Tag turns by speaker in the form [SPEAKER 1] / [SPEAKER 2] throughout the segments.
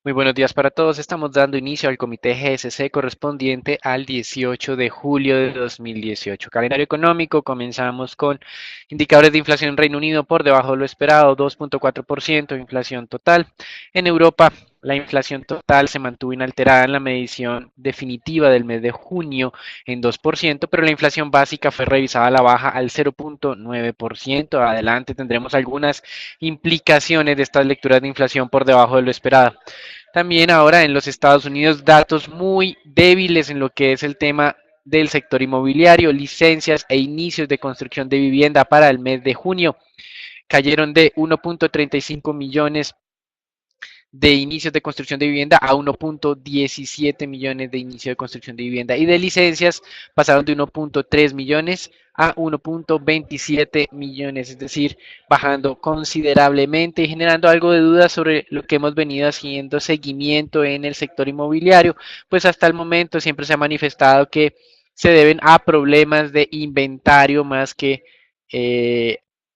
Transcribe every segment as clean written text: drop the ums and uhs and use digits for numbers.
[SPEAKER 1] Muy buenos días para todos. Estamos dando inicio al comité GSC correspondiente al 18 de julio de 2018. Calendario económico, comenzamos con indicadores de inflación en Reino Unido por debajo de lo esperado, 2.4%, inflación total. En Europa, la inflación total se mantuvo inalterada en la medición definitiva del mes de junio en 2%, pero la inflación básica fue revisada a la baja al 0.9%. Adelante tendremos algunas implicaciones de estas lecturas de inflación por debajo de lo esperado. También ahora en los Estados Unidos datos muy débiles en lo que es el tema del sector inmobiliario, licencias e inicios de construcción de vivienda para el mes de junio cayeron de 1.35 millones de inicios de construcción de vivienda a 1.17 millones de inicios de construcción de vivienda y de licencias pasaron de 1.3 millones a 1.27 millones, es decir, bajando considerablemente y generando algo de duda sobre lo que hemos venido haciendo seguimiento en el sector inmobiliario, pues hasta el momento siempre se ha manifestado que se deben a problemas de inventario más que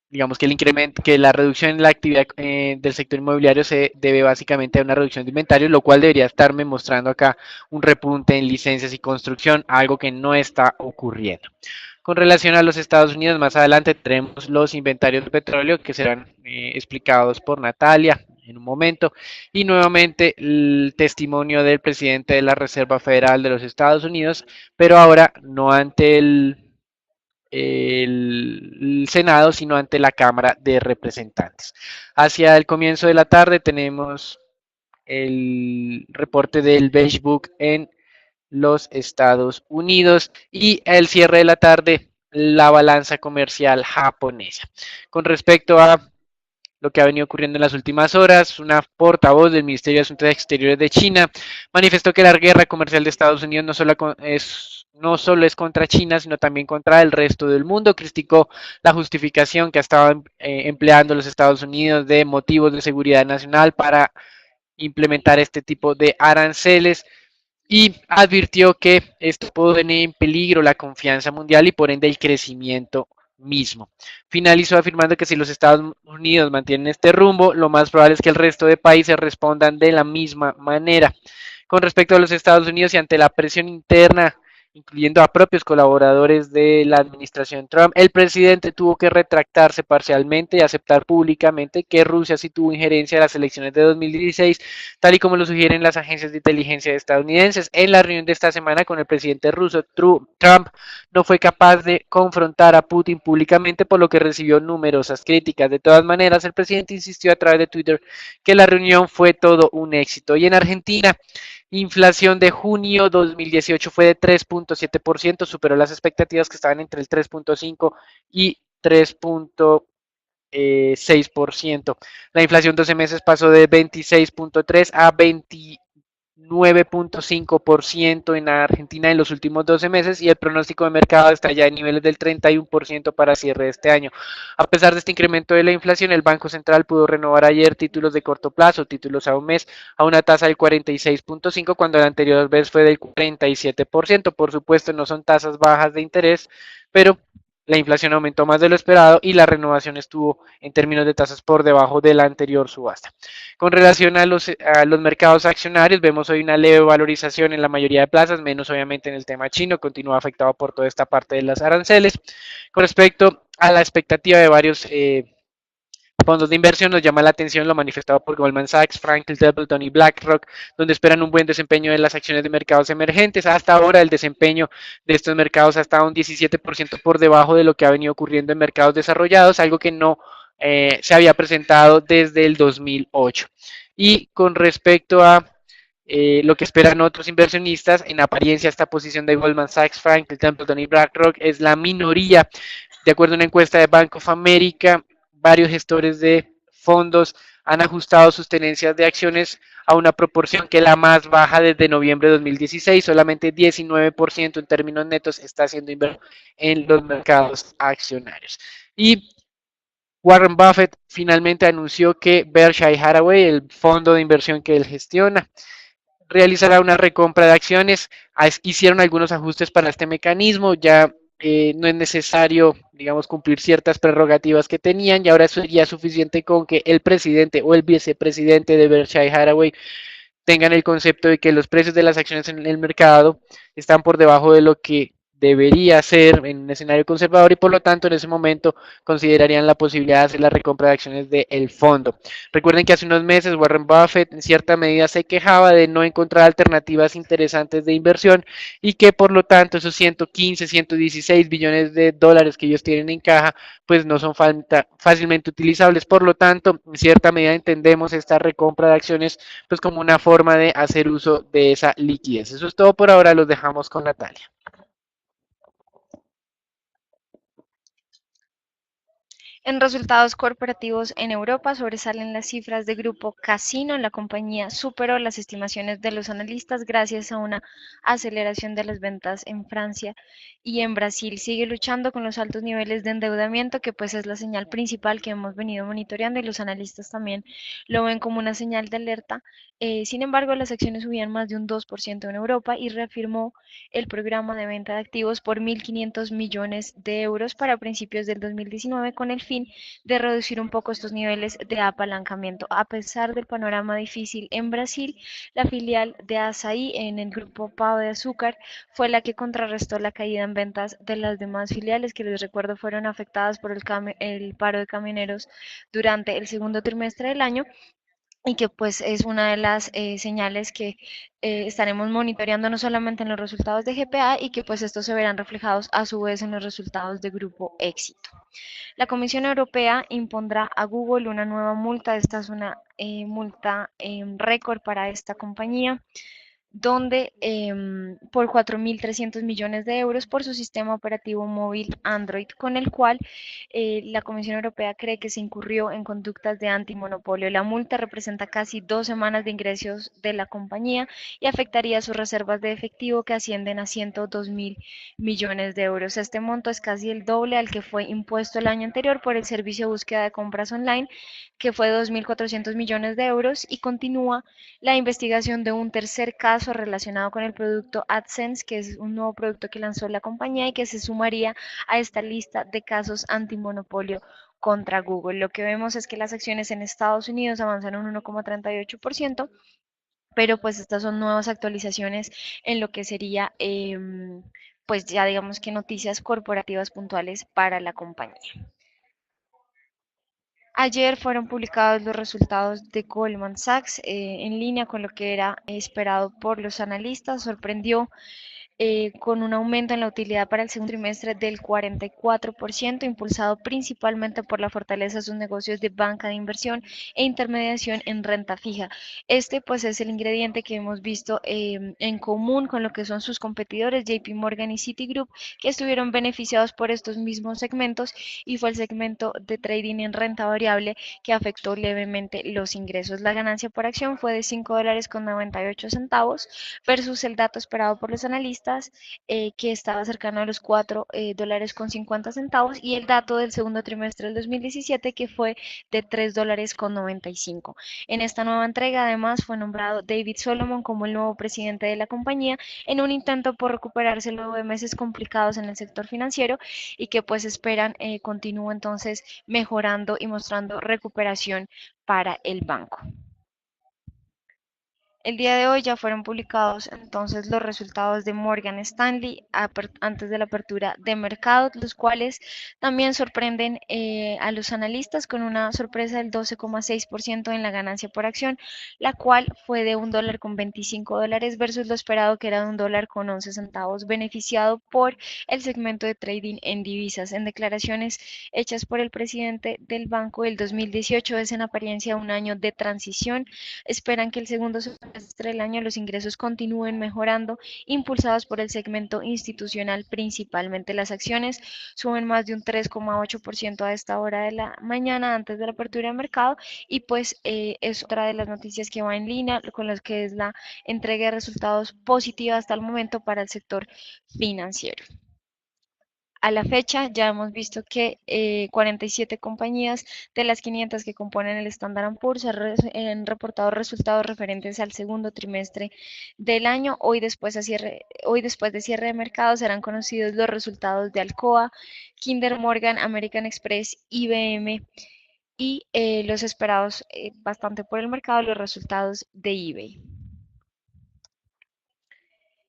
[SPEAKER 1] digamos que el incremento, que la reducción en la actividad del sector inmobiliario se debe básicamente a una reducción de inventario, lo cual debería estarme mostrando acá un repunte en licencias y construcción, algo que no está ocurriendo. Con relación a los Estados Unidos, más adelante tenemos los inventarios de petróleo que serán explicados por Natalia en un momento y nuevamente el testimonio del presidente de la Reserva Federal de los Estados Unidos, pero ahora no ante el Senado, sino ante la Cámara de Representantes. Hacia el comienzo de la tarde tenemos el reporte del Beige Book en los Estados Unidos y el cierre de la tarde la balanza comercial japonesa. Con respecto a lo que ha venido ocurriendo en las últimas horas, una portavoz del Ministerio de Asuntos Exteriores de China manifestó que la guerra comercial de Estados Unidos no solo es contra China, sino también contra el resto del mundo. Criticó la justificación que ha estado empleando los Estados Unidos de motivos de seguridad nacional para implementar este tipo de aranceles y advirtió que esto puede poner en peligro la confianza mundial y por ende el crecimiento mismo. Finalizó afirmando que si los Estados Unidos mantienen este rumbo, lo más probable es que el resto de países respondan de la misma manera. Con respecto a los Estados Unidos y ante la presión interna, incluyendo a propios colaboradores de la administración Trump, el presidente tuvo que retractarse parcialmente y aceptar públicamente que Rusia sí tuvo injerencia en las elecciones de 2016, tal y como lo sugieren las agencias de inteligencia estadounidenses. En la reunión de esta semana con el presidente ruso, Trump no fue capaz de confrontar a Putin públicamente, por lo que recibió numerosas críticas. De todas maneras, el presidente insistió a través de Twitter que la reunión fue todo un éxito. Y en Argentina, inflación de junio 2018 fue de 3.7%, superó las expectativas que estaban entre el 3.5 y 3.6%. La inflación 12 meses pasó de 26.3 a 29.5% en Argentina en los últimos 12 meses y el pronóstico de mercado está ya en niveles del 31% para cierre de este año. A pesar de este incremento de la inflación, el Banco Central pudo renovar ayer títulos de corto plazo, títulos a un mes, a una tasa del 46.5 cuando la anterior vez fue del 47%. Por supuesto, no son tasas bajas de interés, pero la inflación aumentó más de lo esperado y la renovación estuvo en términos de tasas por debajo de la anterior subasta. Con relación a los mercados accionarios, vemos hoy una leve valorización en la mayoría de plazas, menos obviamente en el tema chino, continúa afectado por toda esta parte de las aranceles. Con respecto a la expectativa de varios fondos de inversión, nos llama la atención lo manifestado por Goldman Sachs, Franklin Templeton y BlackRock, donde esperan un buen desempeño de las acciones de mercados emergentes. Hasta ahora el desempeño de estos mercados ha estado un 17% por debajo de lo que ha venido ocurriendo en mercados desarrollados, algo que no se había presentado desde el 2008. Y con respecto a lo que esperan otros inversionistas, en apariencia esta posición de Goldman Sachs, Franklin Templeton y BlackRock es la minoría. De acuerdo a una encuesta de Bank of America, varios gestores de fondos han ajustado sus tenencias de acciones a una proporción que es la más baja desde noviembre de 2016. Solamente 19% en términos netos está siendo invertido en los mercados accionarios. Y Warren Buffett finalmente anunció que Berkshire Hathaway, el fondo de inversión que él gestiona, realizará una recompra de acciones. Hicieron algunos ajustes para este mecanismo, ya no es necesario, digamos, cumplir ciertas prerrogativas que tenían y ahora sería suficiente con que el presidente o el vicepresidente de Berkshire Hathaway tengan el concepto de que los precios de las acciones en el mercado están por debajo de lo que debería ser en un escenario conservador y por lo tanto en ese momento considerarían la posibilidad de hacer la recompra de acciones del fondo. Recuerden que hace unos meses Warren Buffett en cierta medida se quejaba de no encontrar alternativas interesantes de inversión y que por lo tanto esos 115, 116 billones de dólares que ellos tienen en caja pues no son fácilmente utilizables. Por lo tanto, en cierta medida entendemos esta recompra de acciones pues como una forma de hacer uso de esa liquidez. Eso es todo por ahora, los dejamos con Natalia.
[SPEAKER 2] En resultados corporativos en Europa sobresalen las cifras de Grupo Casino. La compañía superó las estimaciones de los analistas gracias a una aceleración de las ventas en Francia y en Brasil. Sigue luchando con los altos niveles de endeudamiento, que pues es la señal principal que hemos venido monitoreando y los analistas también lo ven como una señal de alerta. Sin embargo, las acciones subían más de un 2% en Europa y reafirmó el programa de venta de activos por 1.500 millones de euros para principios del 2019 con el fin de reducir un poco estos niveles de apalancamiento. A pesar del panorama difícil en Brasil, la filial de Asaí en el grupo Pau de Azúcar fue la que contrarrestó la caída en ventas de las demás filiales que les recuerdo fueron afectadas por el paro de camioneros durante el segundo trimestre del año y que pues es una de las señales que estaremos monitoreando no solamente en los resultados de GPA y que pues estos se verán reflejados a su vez en los resultados de Grupo Éxito. La Comisión Europea impondrá a Google una nueva multa. Esta es una multa récord para esta compañía donde por 4.300 millones de euros por su sistema operativo móvil Android, con el cual la Comisión Europea cree que se incurrió en conductas de antimonopolio. La multa representa casi 2 semanas de ingresos de la compañía y afectaría sus reservas de efectivo que ascienden a 102.000 millones de euros. Este monto es casi el doble al que fue impuesto el año anterior por el servicio de búsqueda de compras online, que fue de 2.400 millones de euros, y continúa la investigación de un tercer caso relacionado con el producto AdSense, que es un nuevo producto que lanzó la compañía y que se sumaría a esta lista de casos antimonopolio contra Google. Lo que vemos es que las acciones en Estados Unidos avanzan un 1,38%, pero pues estas son nuevas actualizaciones en lo que sería pues ya digamos que noticias corporativas puntuales para la compañía. Ayer fueron publicados los resultados de Goldman Sachs en línea con lo que era esperado por los analistas. Sorprendió con un aumento en la utilidad para el segundo trimestre del 44%, impulsado principalmente por la fortaleza de sus negocios de banca de inversión e intermediación en renta fija. Este pues es el ingrediente que hemos visto en común con lo que son sus competidores JP Morgan y Citigroup, que estuvieron beneficiados por estos mismos segmentos, y fue el segmento de trading en renta variable que afectó levemente los ingresos. La ganancia por acción fue de $5,98 versus el dato esperado por los analistas que estaba cercano a los $4,50 y el dato del segundo trimestre del 2017 que fue de $3,95. En esta nueva entrega además fue nombrado David Solomon como el nuevo presidente de la compañía en un intento por recuperarse luego de meses complicados en el sector financiero y que pues esperan continúe entonces mejorando y mostrando recuperación para el banco. El día de hoy ya fueron publicados entonces los resultados de Morgan Stanley antes de la apertura de mercado, los cuales también sorprenden a los analistas con una sorpresa del 12,6% en la ganancia por acción, la cual fue de $1,25 versus lo esperado que era de $1,11, beneficiado por el segmento de trading en divisas. En declaraciones hechas por el presidente del banco, el 2018 es en apariencia un año de transición. Esperan que el segundo semestre del año los ingresos continúen mejorando, impulsados por el segmento institucional principalmente. Las acciones suben más de un 3,8% a esta hora de la mañana antes de la apertura de mercado y pues es otra de las noticias que va en línea con las que es la entrega de resultados positiva hasta el momento para el sector financiero. A la fecha ya hemos visto que 47 compañías de las 500 que componen el Standard Poor's han reportado resultados referentes al segundo trimestre del año. Hoy después de cierre de mercado serán conocidos los resultados de Alcoa, Kinder Morgan, American Express, IBM y los esperados bastante por el mercado, los resultados de eBay.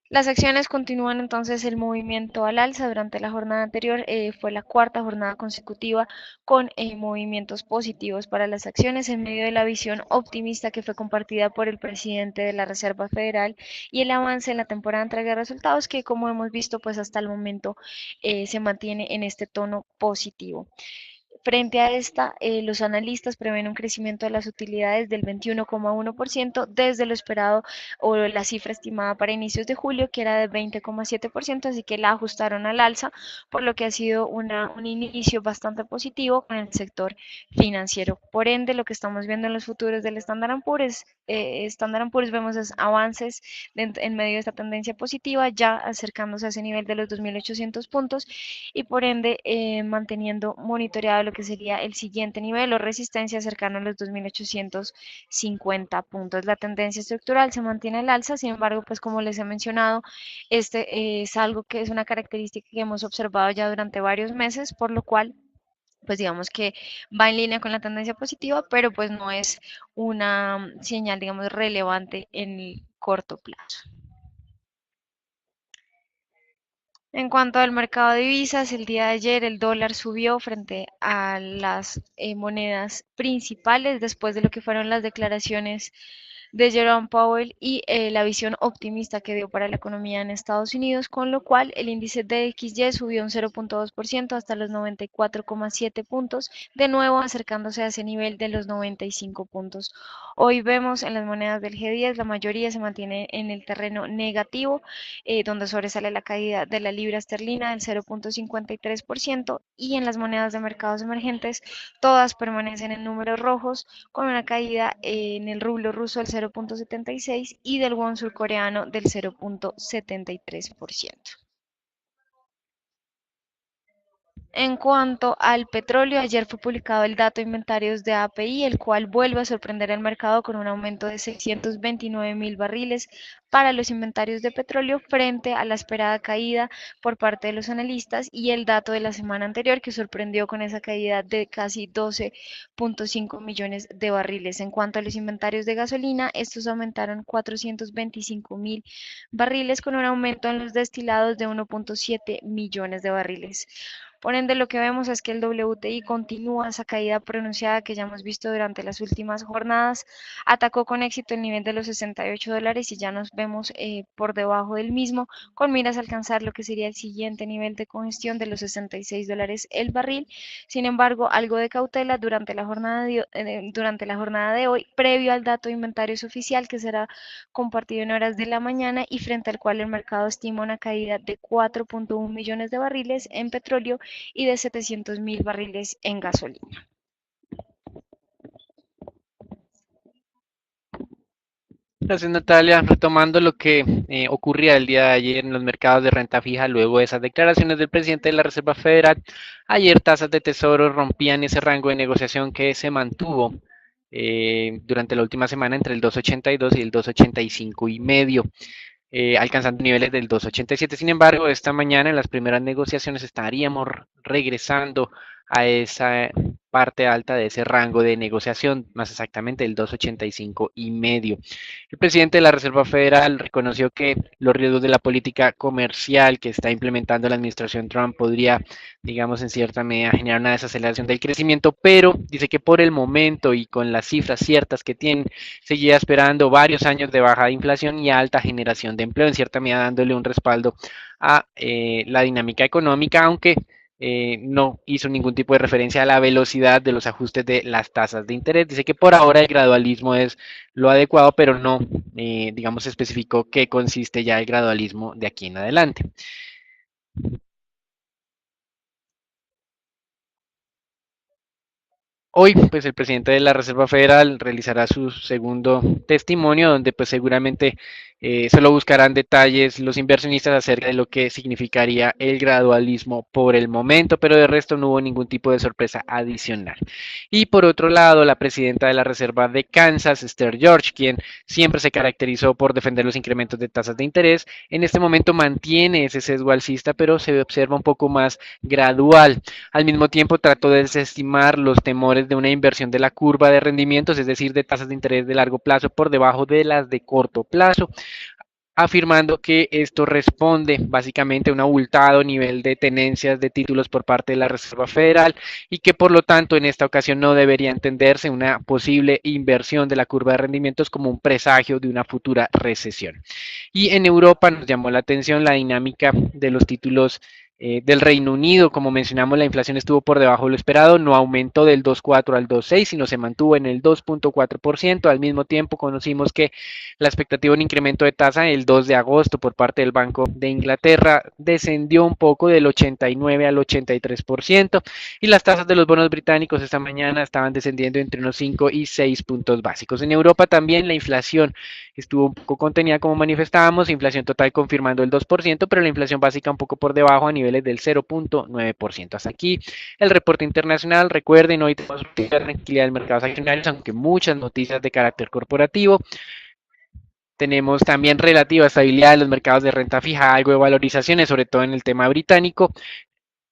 [SPEAKER 2] Las acciones continúan entonces el movimiento al alza. Durante la jornada anterior fue la cuarta jornada consecutiva con movimientos positivos para las acciones en medio de la visión optimista que fue compartida por el presidente de la Reserva Federal y el avance en la temporada de entrega de resultados que, como hemos visto, pues hasta el momento se mantiene en este tono positivo. Frente a esta, los analistas prevén un crecimiento de las utilidades del 21,1% desde lo esperado o la cifra estimada para inicios de julio, que era de 20,7%, así que la ajustaron al alza, por lo que ha sido un inicio bastante positivo con el sector financiero. Por ende, lo que estamos viendo en los futuros del Standard Poor's vemos es avances en medio de esta tendencia positiva, ya acercándose a ese nivel de los 2.800 puntos y por ende manteniendo monitoreado lo que sería el siguiente nivel o resistencia cercano a los 2.850 puntos. La tendencia estructural se mantiene al alza, sin embargo, pues como les he mencionado, este es algo que es una característica que hemos observado ya durante varios meses, por lo cual pues digamos que va en línea con la tendencia positiva, pero pues no es una señal, digamos, relevante en el corto plazo. En cuanto al mercado de divisas, el día de ayer el dólar subió frente a las monedas principales después de lo que fueron las declaraciones de Jerome Powell y la visión optimista que dio para la economía en Estados Unidos, con lo cual el índice DXY subió un 0,2% hasta los 94,7 puntos, de nuevo acercándose a ese nivel de los 95 puntos. Hoy vemos en las monedas del G10 la mayoría se mantiene en el terreno negativo, donde sobresale la caída de la libra esterlina del 0,53% y en las monedas de mercados emergentes todas permanecen en números rojos con una caída en el rublo ruso del 0,76 y del won surcoreano del 0,73%. En cuanto al petróleo, ayer fue publicado el dato de inventarios de API, el cual vuelve a sorprender al mercado con un aumento de 629.000 barriles para los inventarios de petróleo frente a la esperada caída por parte de los analistas y el dato de la semana anterior que sorprendió con esa caída de casi 12,5 millones de barriles. En cuanto a los inventarios de gasolina, estos aumentaron 425.000 barriles con un aumento en los destilados de 1,7 millones de barriles. Por ende, lo que vemos es que el WTI continúa esa caída pronunciada que ya hemos visto durante las últimas jornadas. Atacó con éxito el nivel de los $68 y ya nos vemos por debajo del mismo, con miras a alcanzar lo que sería el siguiente nivel de congestión de los $66 el barril. Sin embargo, algo de cautela durante la jornada de hoy, previo al dato de inventarios oficial que será compartido en horas de la mañana y frente al cual el mercado estima una caída de 4,1 millones de barriles en petróleo y de 700.000 barriles en gasolina.
[SPEAKER 1] Gracias, Natalia. Retomando lo que ocurría el día de ayer en los mercados de renta fija, luego de esas declaraciones del presidente de la Reserva Federal, ayer tasas de tesoro rompían ese rango de negociación que se mantuvo durante la última semana entre el 2,82 y el 2,85 y medio, alcanzando niveles del 2,87. Sin embargo, esta mañana en las primeras negociaciones estaríamos regresando a esa parte alta de ese rango de negociación, más exactamente el 2,85 y medio. El presidente de la Reserva Federal reconoció que los riesgos de la política comercial que está implementando la administración Trump podría, digamos, en cierta medida generar una desaceleración del crecimiento, pero dice que por el momento y con las cifras ciertas que tienen, seguía esperando varios años de baja inflación y alta generación de empleo, en cierta medida dándole un respaldo a la dinámica económica, aunque no hizo ningún tipo de referencia a la velocidad de los ajustes de las tasas de interés. Dice que por ahora el gradualismo es lo adecuado, pero no, digamos, especificó qué consiste ya el gradualismo de aquí en adelante. Hoy, pues el presidente de la Reserva Federal realizará su segundo testimonio, donde pues seguramente solo buscarán detalles los inversionistas acerca de lo que significaría el gradualismo por el momento, pero de resto no hubo ningún tipo de sorpresa adicional. Y por otro lado, la presidenta de la Reserva de Kansas, Esther George, quien siempre se caracterizó por defender los incrementos de tasas de interés, en este momento mantiene ese sesgo alcista, pero se observa un poco más gradual. Al mismo tiempo, trató de desestimar los temores de una inversión de la curva de rendimientos, es decir, de tasas de interés de largo plazo por debajo de las de corto plazo. afirmando que esto responde básicamente a un abultado nivel de tenencias de títulos por parte de la Reserva Federal y que por lo tanto en esta ocasión no debería entenderse una posible inversión de la curva de rendimientos como un presagio de una futura recesión. Y en Europa nos llamó la atención la dinámica de los títulos del Reino Unido. Como mencionamos, la inflación estuvo por debajo de lo esperado, no aumentó del 2,4 al 2,6, sino se mantuvo en el 2,4%. Al mismo tiempo, conocimos que la expectativa de un incremento de tasa el 2 de agosto por parte del Banco de Inglaterra descendió un poco del 89 al 83%, y las tasas de los bonos británicos esta mañana estaban descendiendo entre unos 5 y 6 puntos básicos. En Europa también la inflación estuvo un poco contenida como manifestábamos, inflación total confirmando el 2%, pero la inflación básica un poco por debajo a niveles del 0,9%. Hasta aquí el reporte internacional. Recuerden, hoy tenemos tranquilidad en mercados accionarios, aunque muchas noticias de carácter corporativo. Tenemos también relativa estabilidad en los mercados de renta fija, algo de valorizaciones, sobre todo en el tema británico,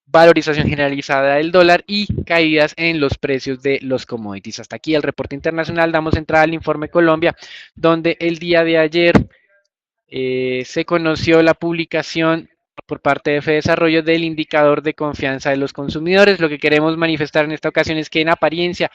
[SPEAKER 1] valorización generalizada del dólar y caídas en los precios de los commodities. Hasta aquí el reporte internacional. Damos entrada al informe Colombia, donde el día de ayer se conoció la publicación por parte de Fedesarrollo del indicador de confianza de los consumidores. Lo que queremos manifestar en esta ocasión es que en apariencia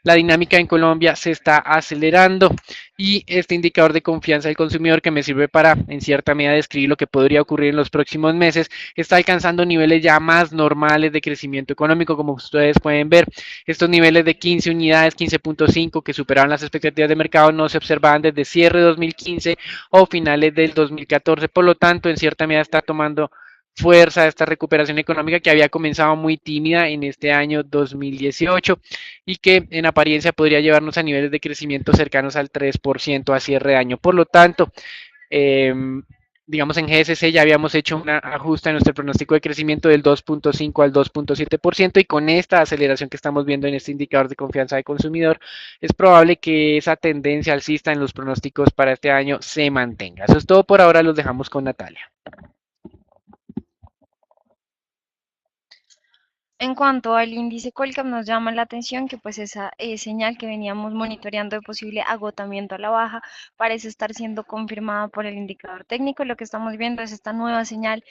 [SPEAKER 1] la dinámica en Colombia se está acelerando y este indicador de confianza del consumidor, que me sirve para en cierta medida describir lo que podría ocurrir en los próximos meses, está alcanzando niveles ya más normales de crecimiento económico. Como ustedes pueden ver, estos niveles de 15 unidades, 15,5, que superaron las expectativas de mercado, no se observaban desde cierre de 2015 o finales del 2014. Por lo tanto, en cierta medida está tomando fuerza esta recuperación económica que había comenzado muy tímida en este año 2018 y que en apariencia podría llevarnos a niveles de crecimiento cercanos al 3% a cierre de año. Por lo tanto, eh, digamos en GSC ya habíamos hecho una ajuste en nuestro pronóstico de crecimiento del 2,5 al 2,7%, y con esta aceleración que estamos viendo en este indicador de confianza de consumidor es probable que esa tendencia alcista en los pronósticos para este año se mantenga. Eso es todo por ahora, los dejamos con Natalia.
[SPEAKER 2] En cuanto al índice Colcap, nos llama la atención que pues esa señal que veníamos monitoreando de posible agotamiento a la baja parece estar siendo confirmada por el indicador técnico. Lo que estamos viendo es esta nueva señal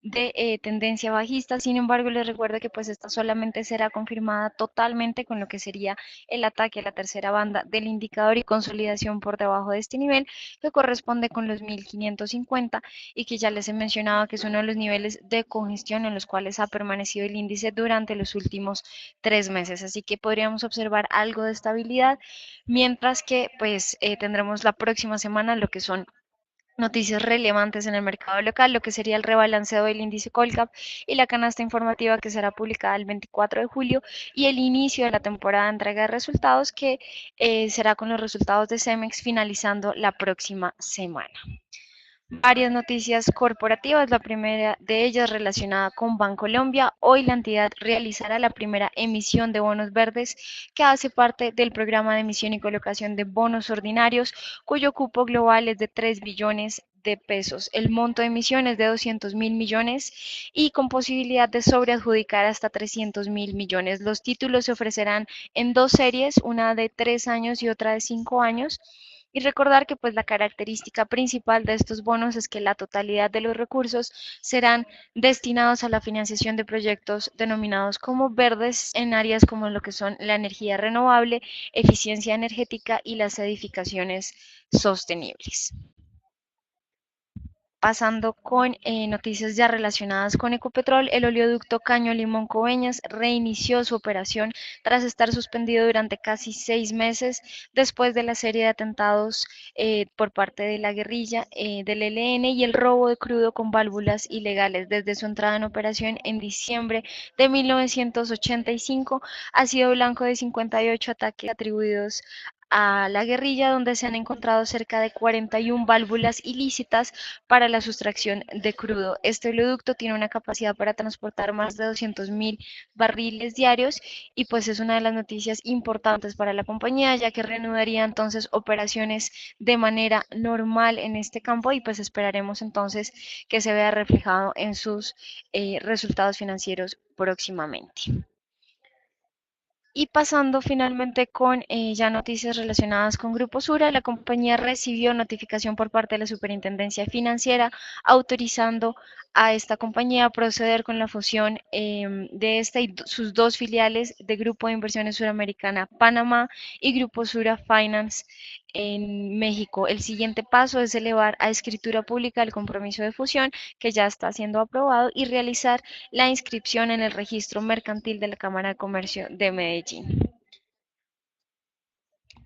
[SPEAKER 2] de tendencia bajista. Sin embargo, les recuerdo que pues esta solamente será confirmada totalmente con lo que sería el ataque a la tercera banda del indicador y consolidación por debajo de este nivel, que corresponde con los 1550, y que ya les he mencionado que es uno de los niveles de congestión en los cuales ha permanecido el índice durante los últimos 3 meses. Así que podríamos observar algo de estabilidad, mientras que pues tendremos la próxima semana lo que son noticias relevantes en el mercado local, lo que sería el rebalanceo del índice Colcap y la canasta informativa que será publicada el 24 de julio, y el inicio de la temporada de entrega de resultados que será con los resultados de Cemex finalizando la próxima semana. Varias noticias corporativas, la primera de ellas relacionada con Bancolombia. Hoy la entidad realizará la primera emisión de bonos verdes, que hace parte del programa de emisión y colocación de bonos ordinarios, cuyo cupo global es de 3 billones de pesos. El monto de emisión es de 200.000 millones y con posibilidad de sobreadjudicar hasta 300.000 millones. Los títulos se ofrecerán en dos series, una de 3 años y otra de 5 años. Y recordar que pues la característica principal de estos bonos es que la totalidad de los recursos serán destinados a la financiación de proyectos denominados como verdes en áreas como lo que son la energía renovable, eficiencia energética y las edificaciones sostenibles. Pasando con noticias ya relacionadas con Ecopetrol, el oleoducto Caño Limón Coveñas reinició su operación tras estar suspendido durante casi 6 meses después de la serie de atentados por parte de la guerrilla del ELN y el robo de crudo con válvulas ilegales. Desde su entrada en operación en diciembre de 1985, ha sido blanco de 58 ataques atribuidos a la guerrilla, donde se han encontrado cerca de 41 válvulas ilícitas para la sustracción de crudo. Este oleoducto tiene una capacidad para transportar más de 200.000 barriles diarios, y pues es una de las noticias importantes para la compañía, ya que reanudaría entonces operaciones de manera normal en este campo, y pues esperaremos entonces que se vea reflejado en sus resultados financieros próximamente. Y pasando finalmente con ya noticias relacionadas con Grupo Sura, la compañía recibió notificación por parte de la Superintendencia Financiera autorizando a esta compañía a proceder con la fusión de esta y sus dos filiales de Grupo de Inversiones Suramericana Panamá y Grupo Sura Finance en México. El siguiente paso es elevar a escritura pública el compromiso de fusión que ya está siendo aprobado y realizar la inscripción en el registro mercantil de la Cámara de Comercio de Medellín.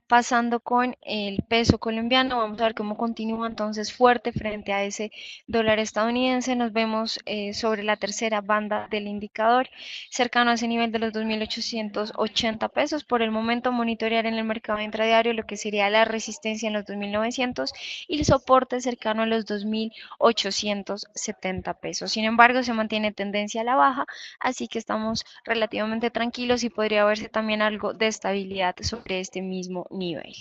[SPEAKER 2] Pasando con el peso colombiano, vamos a ver cómo continúa entonces fuerte frente a ese dólar estadounidense. Nos vemos sobre la tercera banda del indicador, cercano a ese nivel de los 2.880 pesos. Por el momento, monitorear en el mercado intradiario lo que sería la resistencia en los 2.900 y el soporte cercano a los 2.870 pesos. Sin embargo, se mantiene tendencia a la baja, así que estamos relativamente tranquilos y podría verse también algo de estabilidad sobre este mismo nivel.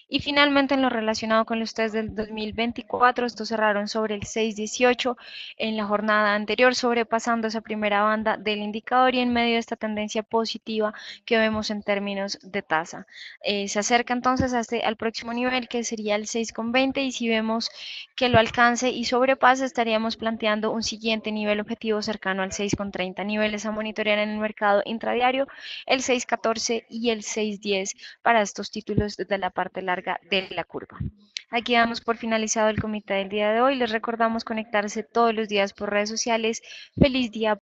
[SPEAKER 2] Y finalmente, en lo relacionado con los test del 2024, estos cerraron sobre el 6.18 en la jornada anterior, sobrepasando esa primera banda del indicador y en medio de esta tendencia positiva que vemos en términos de tasa. Se acerca entonces al próximo nivel que sería el 6.20 y si vemos que lo alcance y sobrepase, estaríamos planteando un siguiente nivel objetivo cercano al 6.30, niveles a monitorear en el mercado intradiario, el 6.14 y el 6.10 para estos títulos de la parte larga de la curva. Aquí damos por finalizado el comité del día de hoy. Les recordamos conectarse todos los días por redes sociales. Feliz día.